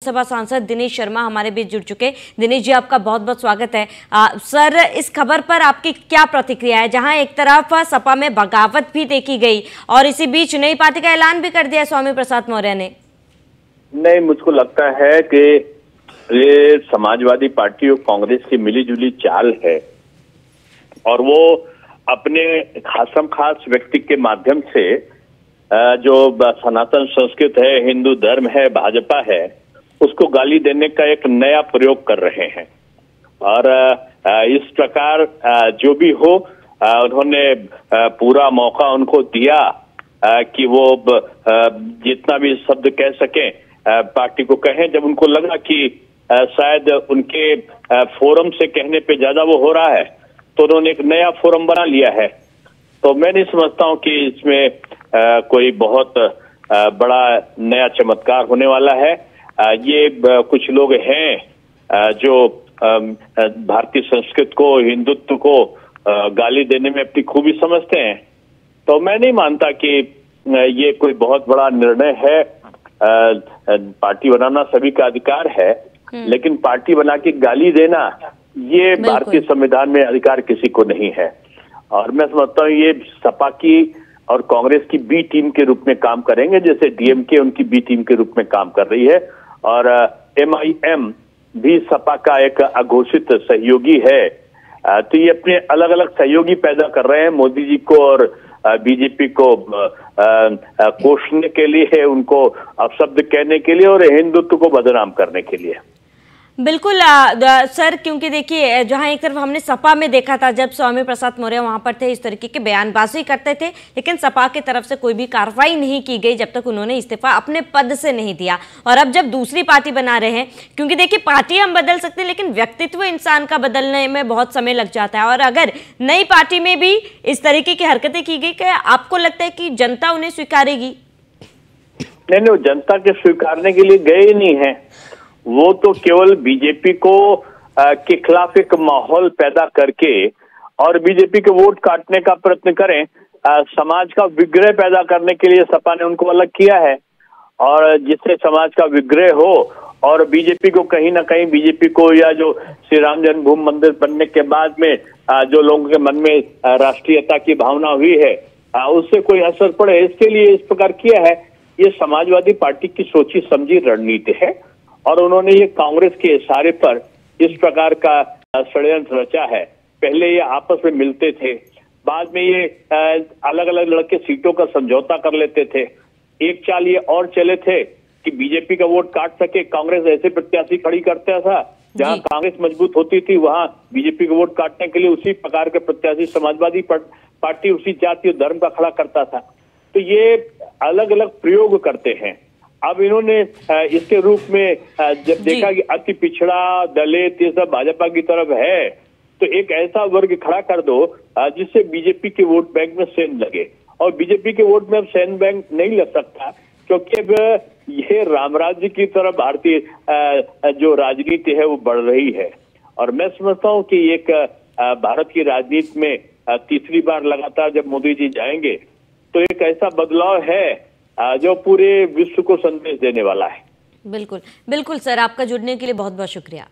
लोकसभा सांसद दिनेश शर्मा हमारे बीच जुड़ चुके। दिनेश जी, आपका बहुत बहुत स्वागत है। सर, इस खबर पर आपकी क्या प्रतिक्रिया है, जहां एक तरफ सपा में बगावत भी देखी गई और इसी बीच नई पार्टी का ऐलान भी कर दिया स्वामी प्रसाद मौर्य ने? नहीं, मुझको लगता है कि ये समाजवादी पार्टी और कांग्रेस की मिलीजुली चाल है और वो अपने खास व्यक्ति के माध्यम से जो सनातन संस्कृत है, हिंदू धर्म है, भाजपा है, उसको गाली देने का एक नया प्रयोग कर रहे हैं। और इस प्रकार जो भी हो, उन्होंने पूरा मौका उनको दिया कि वो जितना भी शब्द कह सकें पार्टी को कहें। जब उनको लगा कि शायद उनके फोरम से कहने पे ज्यादा वो हो रहा है, तो उन्होंने एक नया फोरम बना लिया है। तो मैं नहीं समझता हूं कि इसमें कोई बहुत बड़ा नया चमत्कार होने वाला है। ये कुछ लोग हैं जो भारतीय संस्कृत को, हिंदुत्व को गाली देने में अपनी खूबी समझते हैं। तो मैं नहीं मानता कि ये कोई बहुत बड़ा निर्णय है। पार्टी बनाना सभी का अधिकार है, लेकिन पार्टी बना के गाली देना ये भारतीय संविधान में अधिकार किसी को नहीं है। और मैं समझता हूँ ये सपा की और कांग्रेस की बी टीम के रूप में काम करेंगे, जैसे डीएमके उनकी बी टीम के रूप में काम कर रही है। और एमआईएम भी सपा का एक अघोषित सहयोगी है। तो ये अपने अलग अलग सहयोगी पैदा कर रहे हैं मोदी जी को और बीजेपी को कोसने के लिए, उनको अपशब्द कहने के लिए और हिंदुत्व को बदनाम करने के लिए। बिल्कुल सर, क्योंकि देखिए जहां एक तरफ हमने सपा में देखा था जब स्वामी प्रसाद मौर्य वहां पर थे, इस तरीके की बयानबाजी करते थे, लेकिन सपा की तरफ से कोई भी कार्रवाई नहीं की गई जब तक उन्होंने इस्तीफा अपने पद से नहीं दिया। और अब जब दूसरी पार्टी बना रहे हैं, क्योंकि देखिए पार्टी हम बदल सकते हैं, लेकिन व्यक्तित्व इंसान का बदलने में बहुत समय लग जाता है। और अगर नई पार्टी में भी इस तरीके की हरकतें की गई, क्या आपको लगता है कि जनता उन्हें स्वीकारेगी? नहीं, जनता के स्वीकारने के लिए गए ही नहीं है। वो तो केवल बीजेपी को के खिलाफ एक माहौल पैदा करके और बीजेपी के वोट काटने का प्रयत्न करें, समाज का विग्रह पैदा करने के लिए सपा ने उनको अलग किया है। और जिससे समाज का विग्रह हो और बीजेपी को कहीं ना कहीं, बीजेपी को या जो श्री राम जन्मभूमि मंदिर बनने के बाद में जो लोगों के मन में राष्ट्रीयता की भावना हुई है, उससे कोई असर पड़े, इसके लिए इस प्रकार किया है। ये समाजवादी पार्टी की सोची समझी रणनीति है और उन्होंने ये कांग्रेस के इशारे पर इस प्रकार का षड्यंत्र रचा है। पहले ये आपस में मिलते थे, बाद में ये अलग अलग लड़के सीटों का समझौता कर लेते थे। एक चाल ये और चले थे कि बीजेपी का वोट काट सके, कांग्रेस ऐसे प्रत्याशी खड़ी करता था जहां कांग्रेस मजबूत होती थी, वहां बीजेपी का वोट काटने के लिए उसी प्रकार के प्रत्याशी समाजवादी पार्टी उसी जाति और धर्म का खड़ा करता था। तो ये अलग अलग प्रयोग करते हैं। अब इन्होंने इसके रूप में जब देखा कि अति पिछड़ा, दलित, ये सब भाजपा की तरफ है, तो एक ऐसा वर्ग खड़ा कर दो जिससे बीजेपी के वोट बैंक में सेंध लगे। और बीजेपी के वोट में अब सेंध बैंक नहीं लग सकता, क्योंकि अब ये रामराज्य की तरफ भारतीय जो राजनीति है वो बढ़ रही है। और मैं समझता हूँ कि एक भारत की राजनीति में तीसरी बार लगातार जब मोदी जी जाएंगे, तो एक ऐसा बदलाव है जो पूरे विश्व को संदेश देने वाला है। बिल्कुल बिल्कुल सर, आपका जुड़ने के लिए बहुत बहुत शुक्रिया।